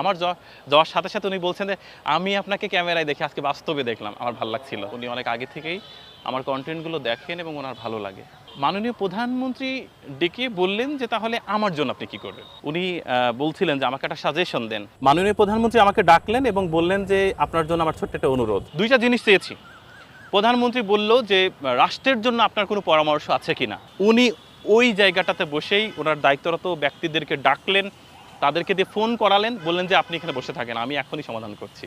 আমার যাওয়ার সাথে সাথে উনি বলছেন যে আমি আপনাকে ক্যামেরায় দেখে আজকে বাস্তবে দেখলাম, আমার ভালো লাগছিল। উনি অনেক আগে থেকেই আমার কন্টেন্টগুলো দেখেন এবং ওনার ভালো লাগে। মাননীয় প্রধানমন্ত্রী ডেকে বললেন যে তাহলে আমার জন্য আপনি কি করবেন। উনি বলছিলেন যে আমাকে একটা সাজেশন দেন। মাননীয় প্রধানমন্ত্রী আমাকে ডাকলেন এবং বললেন যে আপনার জন্য আমার ছোট্ট একটা অনুরোধ। দুইটা জিনিস চেয়েছি। প্রধানমন্ত্রী বলল যে রাষ্ট্রের জন্য আপনার কোনো পরামর্শ আছে কিনা। উনি ওই জায়গাটাতে বসেই ওনার দায়িত্বরত ব্যক্তিদেরকে ডাকলেন, তাদেরকে দিয়ে ফোন করালেন, বললেন যে আপনি এখানে বসে থাকেন, আমি এখনই সমাধান করছি।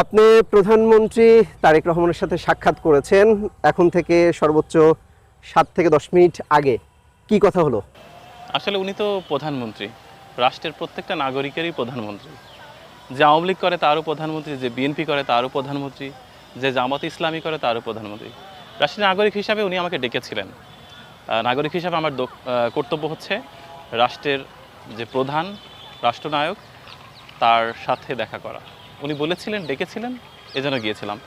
আপনি প্রধানমন্ত্রী তারেক রহমানের সাথে সাক্ষাৎ করেছেন এখন থেকে সর্বোচ্চ 7 থেকে 10 মিনিট আগে, কি কথা হলো? আসলে উনি তো প্রধানমন্ত্রী, রাষ্ট্রের প্রত্যেকটা নাগরিকেরই প্রধানমন্ত্রী। যে আওয়ামী লীগ করে তারও প্রধানমন্ত্রী, যে বিএনপি করে তারও প্রধানমন্ত্রী, যে জামাত ইসলামী করে তারও প্রধানমন্ত্রী। রাষ্ট্রের নাগরিক হিসাবে উনি আমাকে ডেকেছিলেন। নাগরিক হিসাবে আমার কর্তব্য হচ্ছে রাষ্ট্রের যে প্রধান রাষ্ট্রনায়ক তার সাথে দেখা করা। উনি বলেছিলেন, ডেকেছিলেন, এজন্য গিয়েছিলাম।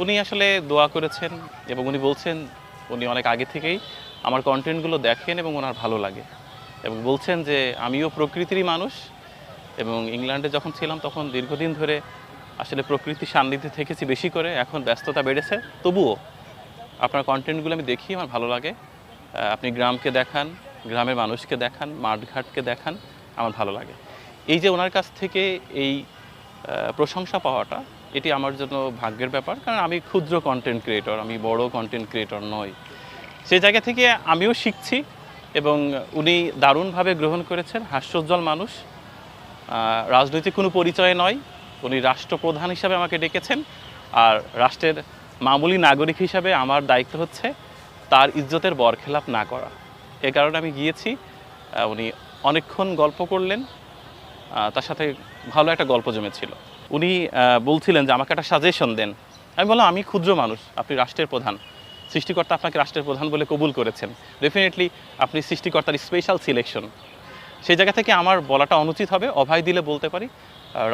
উনি আসলে দোয়া করেছেন এবং উনি বলছেন উনি অনেক আগে থেকেই আমার কন্টেন্টগুলো দেখেন এবং ওনার ভালো লাগে, এবং বলছেন যে আমিও প্রকৃতিরই মানুষ এবং ইংল্যান্ডে যখন ছিলাম তখন দীর্ঘদিন ধরে আসলে প্রকৃতির সান্নিধ্যে থেকেছি বেশি করে। এখন ব্যস্ততা বেড়েছে, তবুও আপনার কন্টেন্টগুলো আমি দেখি, আমার ভালো লাগে। আপনি গ্রামকে দেখান, গ্রামের মানুষকে দেখান, মাঠঘাটকে দেখান, আমার ভালো লাগে। এই যে ওনার কাছ থেকে এই প্রশংসা পাওয়াটা, এটি আমার জন্য ভাগ্যের ব্যাপার, কারণ আমি ক্ষুদ্র কন্টেন্ট ক্রিয়েটর, আমি বড় কন্টেন্ট ক্রিয়েটর নই। সেই জায়গা থেকে আমিও শিখছি এবং উনি দারুণভাবে গ্রহণ করেছেন। হাস্যোজ্জ্বল মানুষ, রাজনৈতিক কোনো পরিচয় নয়। উনি রাষ্ট্রপ্রধান হিসাবে আমাকে ডেকেছেন, আর রাষ্ট্রের মামুলি নাগরিক হিসাবে আমার দায়িত্ব হচ্ছে তার ইজ্জতের বরখেলাপ না করা। এ কারণে আমি গিয়েছি। উনি অনেকক্ষণ গল্প করলেন, তার সাথে ভালো একটা গল্প জমেছিল। উনি বলছিলেন যে আমাকে একটা সাজেশন দেন। আমি বললাম আমি ক্ষুদ্র মানুষ, আপনি রাষ্ট্রের প্রধান, সৃষ্টিকর্তা আপনাকে রাষ্ট্রের প্রধান বলে কবুল করেছেন, ডেফিনেটলি আপনি সৃষ্টিকর্তার স্পেশাল সিলেকশন। সেই জায়গা থেকে আমার বলাটা অনুচিত হবে, অভয় দিলে বলতে পারি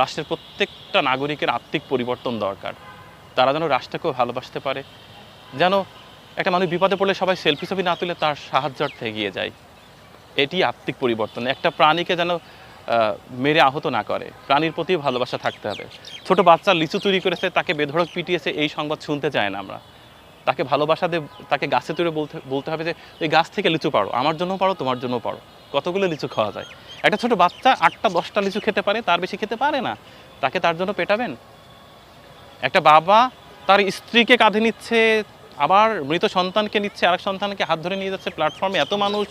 রাষ্ট্রের প্রত্যেকটা নাগরিকের আত্মিক পরিবর্তন দরকার। তারা যেন রাষ্ট্রকেও ভালোবাসতে পারে, যেন একটা মানুষ বিপদে পড়লে সবাই সেলফি ছবি না তুলে তার সাহায্যার্থে এগিয়ে যায়। এটি আত্মিক পরিবর্তন। একটা প্রাণীকে যেন মেরে আহত না করে, প্রাণীর প্রতি ভালোবাসা থাকতে হবে। ছোট বাচ্চা লিচু চুরি করেছে, তাকে বেধড়ক পিটিয়েছে, এই সংবাদ শুনতে চায় না আমরা। তাকে ভালোবাসা দিয়ে তাকে গাছে তুলে বলতে হবে যে এই গাছ থেকে লিচু পাড়ো, আমার জন্য পাড়ো, তোমার জন্য পাড়ো। কতগুলো লিচু খাওয়া যায়? একটা ছোট বাচ্চা 8টা 10টা লিচু খেতে পারে, তার বেশি খেতে পারে না। তাকে তার জন্য পেটাবেন? একটা বাবা তার স্ত্রীকে কাঁধে নিচ্ছে, আবার মৃত সন্তানকে নিচ্ছে, আরেক সন্তানকে হাত ধরে নিয়ে যাচ্ছে প্ল্যাটফর্মে, এত মানুষ